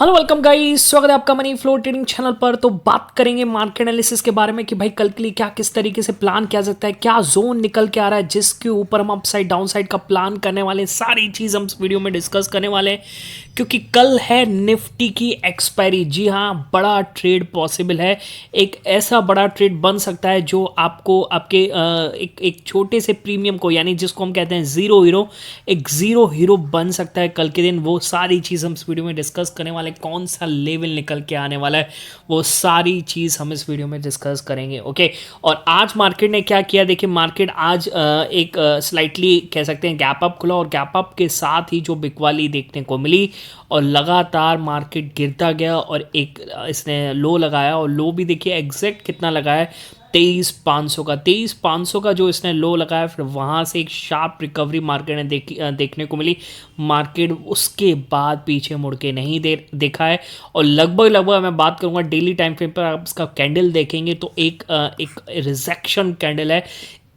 Hello welcome guys, स्वागत है आपका मनी फ्लो ट्रेडिंग चैनल पर। तो बात करेंगे मार्केट एनालिसिस के बारे में कि भाई कल के लिए क्या किस तरीके से प्लान किया जा सकता है, क्या जोन निकल के आ रहा है जिसके ऊपर हम अपसाइड डाउन साइड का प्लान करने वाले हैं। सारी चीज़ हम इस वीडियो में डिस्कस करने वाले हैं क्योंकि कल है निफ्टी की एक्सपायरी। जी हाँ, बड़ा ट्रेड पॉसिबल है। एक ऐसा बड़ा ट्रेड बन सकता है जो आपको आपके एक छोटे से प्रीमियम को, यानी जिसको हम कहते हैं जीरो हीरो, एक जीरो हीरो बन सकता है कल के दिन। वो सारी चीज़ हम इस वीडियो में डिस्कस करने वाले, कौन सा लेवल निकल के आने वाला है वो सारी चीज़ हम इस वीडियो में डिस्कस करेंगे। ओके, और आज मार्केट ने क्या किया, देखिए मार्केट आज एक स्लाइटली कह सकते हैं गैप अप खुला और गैप अप के साथ ही जो बिकवाली देखने को मिली और लगातार मार्केट गिरता गया और एक इसने लो लगाया और लो भी देखिए एग्जैक्ट कितना लगाया, 23,500 का। 23,500 का जो इसने लो लगाया, फिर वहाँ से एक शार्प रिकवरी मार्केट ने देखने को मिली। मार्केट उसके बाद पीछे मुड़ के नहीं देखा है और लगभग मैं बात करूँगा डेली टाइम फ्रेम पर, आप इसका कैंडल देखेंगे तो एक रिजेक्शन कैंडल है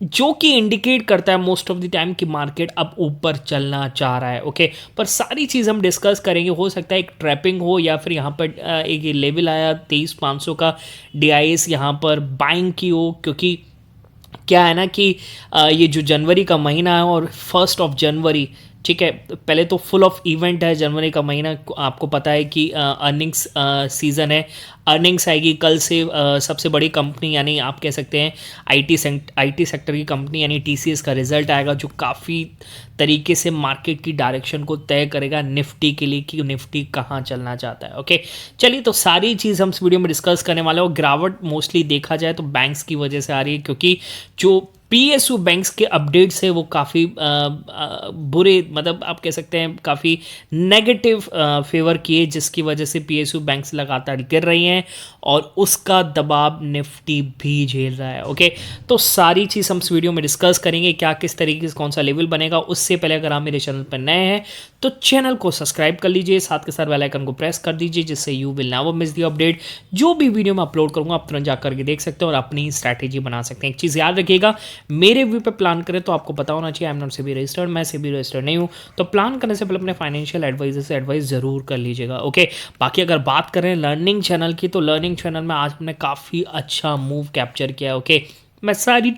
जो कि इंडिकेट करता है मोस्ट ऑफ द टाइम कि मार्केट अब ऊपर चलना चाह रहा है। ओके, पर सारी चीज़ हम डिस्कस करेंगे। हो सकता है एक ट्रैपिंग हो या फिर यहाँ पर एक ये लेवल आया 23,500 का DIS यहाँ पर बाइंग की हो, क्योंकि क्या है ना कि ये जो जनवरी का महीना है और 1 जनवरी, ठीक है, पहले तो फुल ऑफ इवेंट है जनवरी का महीना। आपको पता है कि अर्निंग्स सीज़न है, अर्निंग्स आएगी कल से। सबसे बड़ी कंपनी यानी आप कह सकते हैं आईटी सेक्टर की कंपनी यानी TCS का रिजल्ट आएगा जो काफ़ी तरीके से मार्केट की डायरेक्शन को तय करेगा निफ्टी के लिए कि निफ्टी कहाँ चलना चाहता है। ओके, चलिए, तो सारी चीज़ हम इस वीडियो में डिस्कस करने वाले हैं। और गिरावट मोस्टली देखा जाए तो बैंक्स की वजह से आ रही है, क्योंकि जो PSU बैंक्स के अपडेट्स है वो काफ़ी बुरे, मतलब आप कह सकते हैं काफ़ी नेगेटिव फेवर किए, जिसकी वजह से PSU बैंक्स लगातार गिर रही हैं और उसका दबाव निफ्टी भी झेल रहा है। ओके, तो सारी चीज़ हम इस वीडियो में डिस्कस करेंगे, क्या किस तरीके से कौन सा लेवल बनेगा। उससे पहले अगर आप मेरे चैनल पर नए हैं तो चैनल को सब्सक्राइब कर लीजिए, साथ के साथ बेल आइकन को प्रेस कर दीजिए, जिससे you will never miss the update. जो भी वीडियो मैं अपलोड करूँगा आप तुरंत जाकर के देख सकते हैं और अपनी स्ट्रैटेजी बना सकते हैं। एक चीज़ याद रखिएगा, मेरे व्यू पे प्लान करें तो आपको पता होना चाहिए I am not SEBI registered, मैं सेबी रजिस्टर्ड नहीं हूँ। तो प्लान करने से पहले अपने फाइनेंशियल एडवाइजर से एडवाइस जरूर कर लीजिएगा। ओके, बाकी अगर बात करें लर्निंग चैनल की, तो लर्निंग चैनल में आज हमने काफ़ी अच्छा मूव कैप्चर किया है। ओके, मैं सारी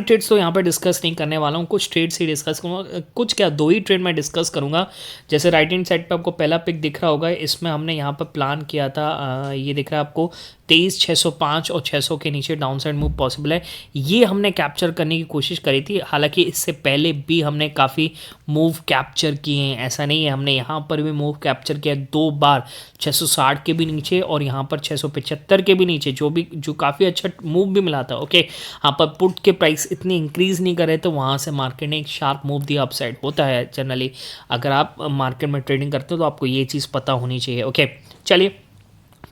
ट्रेड्स तो यहाँ पर डिस्कस नहीं करने वाला हूँ, कुछ ट्रेड्स ही डिस्कस करूँगा। कुछ क्या, 2 ही ट्रेड मैं डिस्कस करूँगा। जैसे राइट हैंड साइड पे आपको पहला पिक दिख रहा होगा, इसमें हमने यहाँ पर प्लान किया था, ये दिख रहा है आपको 23,605 और 600 के नीचे डाउन साइड मूव पॉसिबल है। ये हमने कैप्चर करने की कोशिश करी थी, हालांकि इससे पहले भी हमने काफ़ी मूव कैप्चर किए हैं, ऐसा नहीं है। हमने यहाँ पर भी मूव कैप्चर किया 2 बार, 660 के भी नीचे और यहाँ पर 675 के भी नीचे, जो काफ़ी अच्छा मूव भी मिला था। ओके, हाँ, पर पुट के प्राइस इतनी इंक्रीज़ नहीं करे तो वहाँ से मार्केट ने एक शार्प मूव दिया अपसाइड। होता है जनरली, अगर आप मार्केट में ट्रेडिंग करते हो तो आपको ये चीज़ पता होनी चाहिए। ओके, चलिए,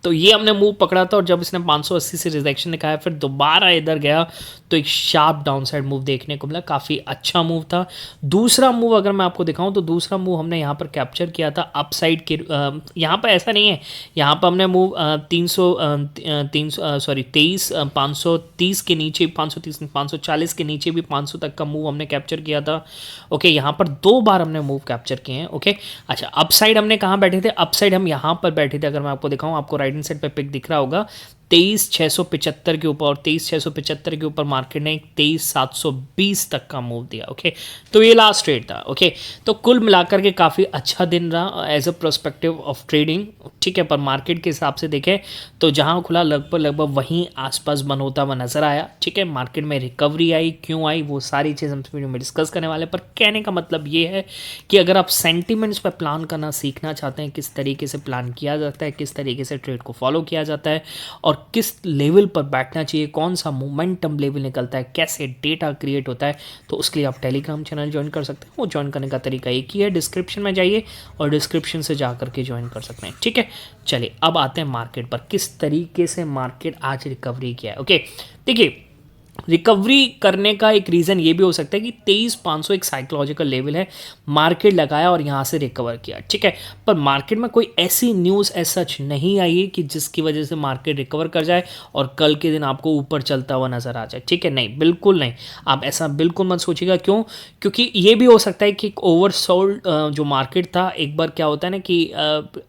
तो ये हमने मूव पकड़ा था और जब इसने 580 से रिजेक्शन दिखाया, फिर दोबारा इधर गया तो एक शार्प डाउन साइड मूव देखने को मिला, काफ़ी अच्छा मूव था। दूसरा मूव अगर मैं आपको दिखाऊं तो दूसरा मूव हमने यहाँ पर कैप्चर किया था अपसाइड के। यहाँ पर ऐसा नहीं है, यहाँ पर हमने मूव 23,530 के नीचे, 540 के नीचे भी 500 तक का मूव हमने कैप्चर किया था। ओके, यहाँ पर 2 बार हमने मूव कैप्चर किए हैं। ओके, अच्छा, अपसाइड हमने कहाँ बैठे थे? अपसाइड हम यहाँ पर बैठे थे। अगर मैं आपको दिखाऊं, आपको राइट हैंड साइड पे पिक दिख रहा होगा 23,675 के ऊपर, और 23,675 के ऊपर मार्केट ने 23,720 तक का मूव दिया। ओके, तो ये लास्ट ट्रेड था। ओके, तो कुल मिलाकर के काफ़ी अच्छा दिन रहा as a prospective of trading, ठीक है। पर मार्केट के हिसाब से देखें तो जहां खुला लगभग वहीं आसपास बंद होता हुआ नजर आया, ठीक है। मार्केट में रिकवरी आई, क्यों आई, वो सारी चीज़ हम इस वीडियो में डिस्कस करने वाले। पर कहने का मतलब ये है कि अगर आप सेंटिमेंट्स पर प्लान करना सीखना चाहते हैं, किस तरीके से प्लान किया जाता है, किस तरीके से ट्रेड को फॉलो किया जाता है और किस लेवल पर बैठना चाहिए, कौन सा मोमेंटम लेवल निकलता है, कैसे डेटा क्रिएट होता है, तो उसके लिए आप टेलीग्राम चैनल ज्वाइन कर सकते हैं। वो ज्वाइन करने का तरीका एक ही है, डिस्क्रिप्शन में जाइए और डिस्क्रिप्शन से जा करके ज्वाइन कर सकते हैं, ठीक है। चलिए, अब आते हैं मार्केट पर, किस तरीके से मार्केट आज रिकवरी किया है। ओके, देखिए, रिकवरी करने का एक रीज़न ये भी हो सकता है कि 23,500 एक साइकोलॉजिकल लेवल है, मार्केट लगाया और यहाँ से रिकवर किया, ठीक है। पर मार्केट में कोई ऐसी न्यूज़ एज सच नहीं आई है कि जिसकी वजह से मार्केट रिकवर कर जाए और कल के दिन आपको ऊपर चलता हुआ नज़र आ जाए, ठीक है। नहीं, बिल्कुल नहीं, आप ऐसा बिल्कुल मत सोचिएगा। क्यों? क्योंकि ये भी हो सकता है कि एक ओवरसोल्ड जो मार्केट था, एक बार क्या होता है ना कि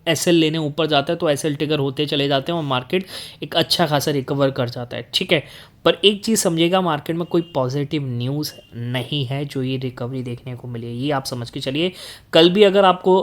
एसएल लेने ऊपर जाता है तो एसएल ट्रिगर होते चले जाते हैं और मार्केट एक अच्छा खासा रिकवर कर जाता है, ठीक है। पर एक चीज़ समझिएगा, मार्केट में कोई पॉजिटिव न्यूज़ नहीं है जो ये रिकवरी देखने को मिली है, ये आप समझ के चलिए। कल भी अगर आपको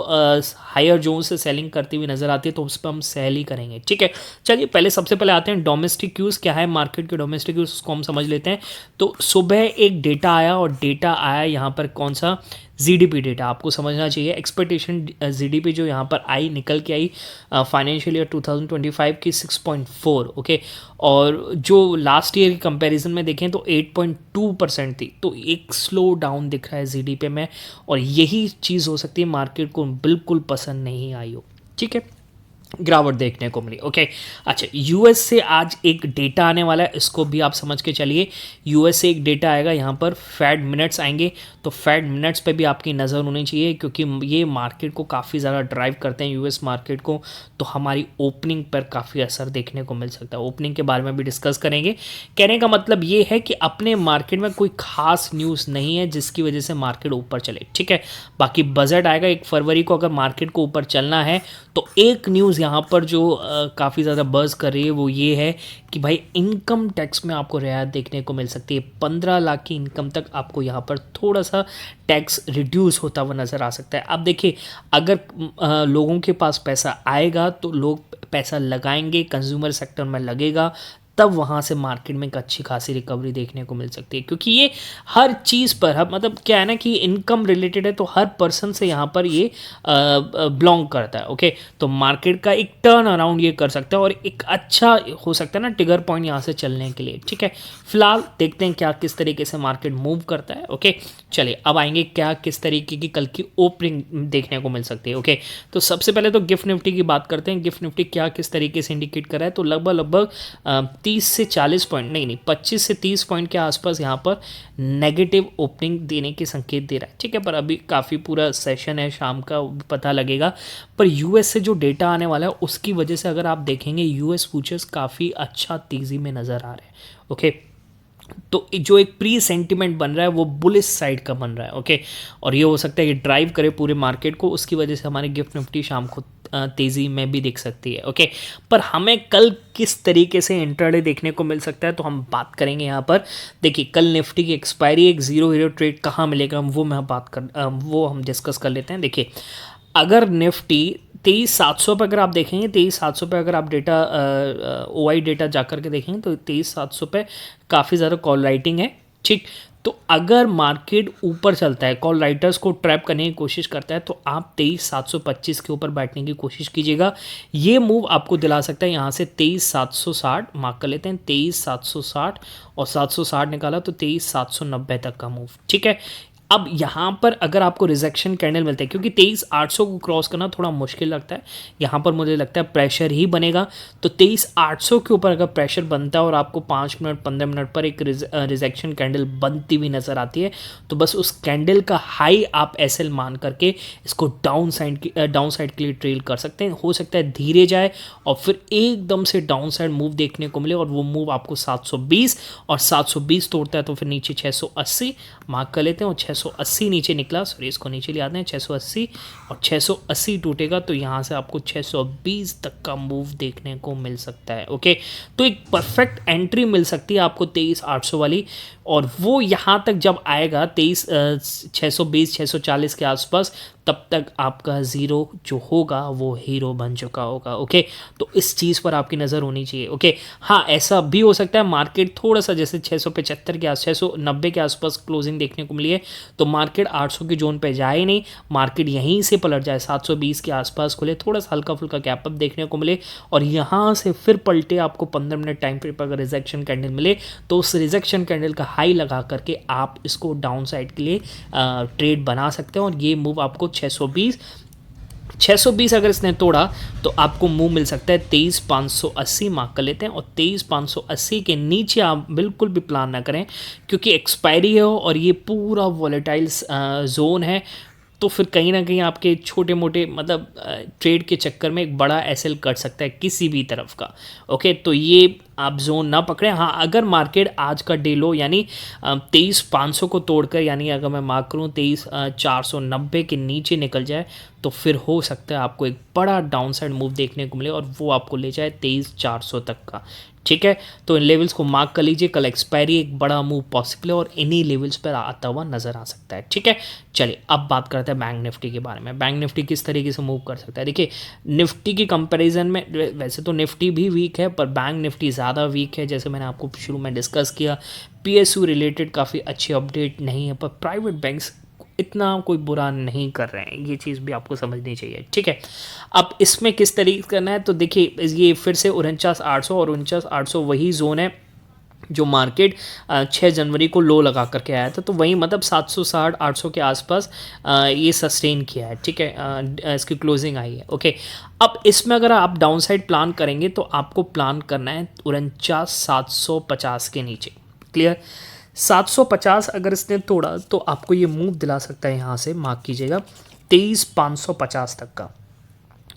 हायर जोन से सेलिंग करती हुई नज़र आती है तो उस पर हम सेल ही करेंगे, ठीक है। चलिए पहले सबसे पहले आते हैं डोमेस्टिक न्यूज़ क्या है मार्केट के। डोमेस्टिक न्यूज़ उसको हम समझ लेते हैं। तो सुबह एक डेटा आया और डेटा आया यहाँ पर कौन सा, जीडीपी डेटा। आपको समझना चाहिए एक्सपेक्टेशन जीडीपी जो यहाँ पर आई, निकल के आई फाइनेंशियल ईयर 2025 की 6.4, ओके। और जो लास्ट ईयर की कंपैरिजन में देखें तो 8.2% थी, तो एक स्लो डाउन दिख रहा है जीडीपी में, और यही चीज़ हो सकती है मार्केट को बिल्कुल पसंद नहीं आई हो, ठीक है। गिरावट देखने को मिली, ओके। अच्छा, यूएस से आज एक डेटा आने वाला है, इसको भी आप समझ के चलिए। यूएस से एक डेटा आएगा, यहाँ पर फेड मिनट्स आएंगे, तो फेड मिनट्स पे भी आपकी नज़र होनी चाहिए क्योंकि ये मार्केट को काफ़ी ज़्यादा ड्राइव करते हैं, यूएस मार्केट को। तो हमारी ओपनिंग पर काफ़ी असर देखने को मिल सकता है, ओपनिंग के बारे में भी डिस्कस करेंगे। कहने का मतलब ये है कि अपने मार्केट में कोई खास न्यूज़ नहीं है जिसकी वजह से मार्केट ऊपर चले, ठीक है। बाकी बजट आएगा 1 फरवरी को, अगर मार्केट को ऊपर चलना है तो एक न्यूज़ यहाँ पर जो काफ़ी ज़्यादा बज़ कर रही है वो ये है कि भाई इनकम टैक्स में आपको रियायत देखने को मिल सकती है। 15 लाख की इनकम तक आपको यहाँ पर थोड़ा सा टैक्स रिड्यूस होता हुआ नज़र आ सकता है। अब देखिए, अगर लोगों के पास पैसा आएगा तो लोग पैसा लगाएंगे, कंज्यूमर सेक्टर में लगेगा, तब वहाँ से मार्केट में एक अच्छी खासी रिकवरी देखने को मिल सकती है। क्योंकि ये हर चीज़ पर मतलब क्या है ना कि इनकम रिलेटेड है, तो हर पर्सन से यहाँ पर ये बिलोंग करता है, ओके। तो मार्केट का एक टर्न अराउंड ये कर सकता है और एक अच्छा हो सकता है ना ट्रिगर पॉइंट यहाँ से चलने के लिए, ठीक है। फिलहाल देखते हैं क्या किस तरीके से मार्केट मूव करता है, ओके। चलिए अब आएंगे क्या किस तरीके की कल की ओपनिंग देखने को मिल सकती है, ओके। तो सबसे पहले तो गिफ्ट निफ्टी की बात करते हैं। गिफ्ट निफ्टी क्या किस तरीके से इंडिकेट कर रहा है, तो लगभग 30 से 40 पॉइंट, नहीं 25 से 30 पॉइंट के आसपास यहाँ पर नेगेटिव ओपनिंग देने के संकेत दे रहा है, ठीक है। पर अभी काफ़ी पूरा सेशन है, शाम का पता लगेगा। पर यूएस से जो डेटा आने वाला है उसकी वजह से अगर आप देखेंगे यूएस फ्यूचर्स काफ़ी अच्छा तेज़ी में नज़र आ रहे हैं, ओके। तो जो एक प्री सेंटिमेंट बन रहा है वो बुलिश साइड का बन रहा है, ओके। और ये हो सकता है कि ड्राइव करे पूरे मार्केट को, उसकी वजह से हमारे गिफ्ट निफ्टी शाम को तेज़ी में भी दिख सकती है, ओके। पर हमें कल किस तरीके से इंट्राडे देखने को मिल सकता है तो हम बात करेंगे यहाँ पर। देखिए, कल निफ्टी की एक्सपायरी, एक जीरो हीरो ट्रेड कहाँ मिलेगा वो हम डिस्कस कर लेते हैं। देखिए, अगर निफ्टी 23,700 पे अगर आप देखेंगे, 23,700 पे अगर आप डेटा ओआई डेटा जाकर के देखेंगे तो 23,700 पे काफ़ी ज़्यादा कॉल राइटिंग है, ठीक। तो अगर मार्केट ऊपर चलता है, कॉल राइटर्स को ट्रैप करने की कोशिश करता है, तो आप 23,725 के ऊपर बैठने की कोशिश कीजिएगा। ये मूव आपको दिला सकता है यहाँ से 23,760, मार्क कर लेते हैं 23,760 और 760 निकाला तो 23,790 तक का मूव, ठीक है। अब यहाँ पर अगर आपको रिजेक्शन कैंडल मिलते हैं, क्योंकि 23,800 को क्रॉस करना थोड़ा मुश्किल लगता है, यहाँ पर मुझे लगता है प्रेशर ही बनेगा। तो 23,800 के ऊपर अगर प्रेशर बनता है और आपको 5 मिनट 15 मिनट पर एक रिजेक्शन कैंडल बनती हुई नज़र आती है, तो बस उस कैंडल का हाई आप एसएल मान करके इसको डाउन साइड के लिए ट्रेल कर सकते हैं। हो सकता है धीरे जाए और फिर एकदम से डाउन साइड मूव देखने को मिले और वो मूव आपको 720 और 720 तोड़ता है तो फिर नीचे 680 मार्क कर लेते हैं और 680 नीचे निकला, सॉरी इसको नीचे ले आते हैं, 680 और 680 टूटेगा तो यहाँ से आपको 620 तक का मूव देखने को मिल सकता है, ओके। तो एक परफेक्ट एंट्री मिल सकती है आपको 23,800 वाली, और वो यहाँ तक जब आएगा 620 640 के आसपास, तब तक आपका ज़ीरो जो होगा वो हीरो बन चुका होगा, ओके। तो इस चीज़ पर आपकी नज़र होनी चाहिए, ओके। हाँ, ऐसा भी हो सकता है मार्केट थोड़ा सा जैसे 675 के 690 के आसपास क्लोजिंग देखने को मिली है, तो मार्केट 800 की जोन पे जाए नहीं, मार्केट यहीं से पलट जाए, 720 के आसपास खुले, थोड़ा सा हल्का फुल्का गैप अप देखने को मिले और यहाँ से फिर पलटे, आपको 15 मिनट टाइम पीरियड पर अगर रिजेक्शन कैंडल मिले तो उस रिजेक्शन कैंडल का हाई लगा करके आप इसको डाउन साइड के लिए ट्रेड बना सकते हैं और ये मूव आपको 620 620 अगर इसने तोड़ा तो आपको मूव मिल सकता है 23,580 मार्क कर लेते हैं, और 23,580 के नीचे आप बिल्कुल भी प्लान ना करें, क्योंकि एक्सपायरी है और ये पूरा वॉलेटाइल जोन है। तो फिर कहीं ना कहीं आपके छोटे मोटे मतलब ट्रेड के चक्कर में एक बड़ा एसएल कट सकता है किसी भी तरफ का। ओके, तो ये आप जोन ना पकड़ें। हाँ, अगर मार्केट आज का डे लो यानी 23,500 को तोड़कर, यानी अगर मैं मार्क करूँ 23,490 के नीचे निकल जाए, तो फिर हो सकता है आपको एक बड़ा डाउनसाइड मूव देखने को मिले और वो आपको ले जाए 23,400 तक का। ठीक है, तो इन लेवल्स को मार्क कर लीजिए। कल एक्सपायरी एक बड़ा मूव पॉसिबल है और इन्हीं लेवल्स पर आता हुआ नजर आ सकता है। ठीक है, चलिए अब बात करते हैं बैंक निफ्टी के बारे में। बैंक निफ्टी किस तरीके से मूव कर सकता है। देखिए, निफ्टी की कंपैरिजन में वैसे तो निफ्टी भी वीक है, पर बैंक निफ्टी ज़्यादा वीक है। जैसे मैंने आपको शुरू में डिस्कस किया, पीएसयू रिलेटेड काफ़ी अच्छी अपडेट नहीं है, पर प्राइवेट बैंक्स इतना कोई बुरा नहीं कर रहे हैं, ये चीज़ भी आपको समझनी चाहिए। ठीक है, अब इसमें किस तरीके करना है, तो देखिए ये फिर से 49,800 और 49,800 वही जोन है जो मार्केट 6 जनवरी को लो लगा करके आया था। तो वही मतलब 760 800 के आसपास ये सस्टेन किया है। ठीक है, इसकी क्लोजिंग आई है। ओके, अब इसमें अगर आप डाउन साइड प्लान करेंगे तो आपको प्लान करना है 49,750 के नीचे। क्लियर, 750 अगर इसने तोड़ा तो आपको ये मूव दिला सकता है, यहाँ से मार्क कीजिएगा 23,550 तक का।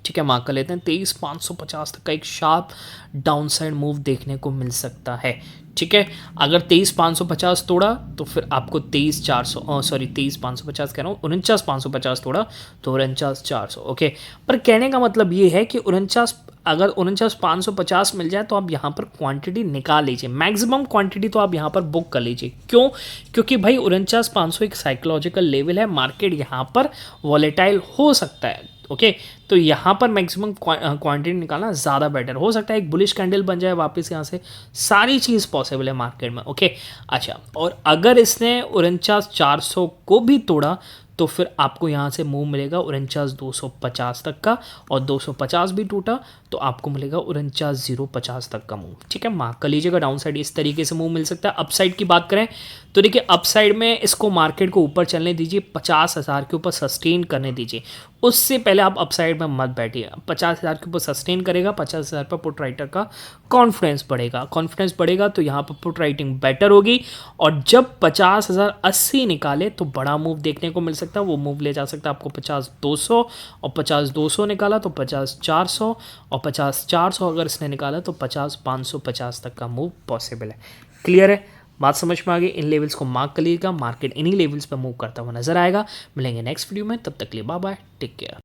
ठीक है, मार्क कर लेते हैं 23,550 तक का एक शार्प डाउनसाइड मूव देखने को मिल सकता है। ठीक है, अगर 23,550 तोड़ा तो फिर आपको 23,550 कह रहा हूँ, 49,550 तोड़ा तो 49,400। ओके, पर कहने का मतलब ये है कि 49,550 मिल जाए तो आप यहाँ पर क्वांटिटी निकाल लीजिए, मैक्सिमम क्वांटिटी तो आप यहाँ पर बुक कर लीजिए। क्यों? क्योंकि भाई 49,500 एक साइकोलॉजिकल लेवल है, मार्केट यहाँ पर वॉलेटाइल हो सकता है। ओके, तो यहाँ पर मैक्सिमम क्वांटिटी निकालना ज़्यादा बेटर हो सकता है। एक बुलिश कैंडल बन जाए वापस, यहाँ से सारी चीज़ पॉसिबल है मार्केट में। ओके, अच्छा, और अगर इसने 49,400 को भी तोड़ा तो फिर आपको यहाँ से मूव मिलेगा 49,250 तक का, और 250 भी टूटा तो आपको मिलेगा 49,050 तक का मूव। ठीक है, मार्क कर लीजिएगा। डाउन साइड इस तरीके से मूव मिल सकता है। अपसाइड की बात करें तो देखिए, अपसाइड में इसको मार्केट को ऊपर चलने दीजिए, 50,000 के ऊपर सस्टेन करने दीजिए, उससे पहले आप अपसाइड में मत बैठिए। 50,000 के ऊपर सस्टेन करेगा, 50,000 पर पुट राइटर का कॉन्फिडेंस बढ़ेगा तो यहाँ पर पुट राइटिंग बेटर होगी। और जब 50,080 निकाले तो बड़ा मूव देखने को मिल सकता है। वो मूव ले जा सकता है आपको 50,200, और 50,200 निकाला तो 50,400, और 50,400 अगर इसने निकाला तो 50,550 तक का मूव पॉसिबल है। क्लियर है, बात समझ में आ गई। इन लेवल्स को मार्क कर लीजिएगा, मार्केट इन्हीं लेवल्स पर मूव करता हुआ नजर आएगा। मिलेंगे नेक्स्ट वीडियो में, तब तक के लिए बाय बाय, टेक केयर।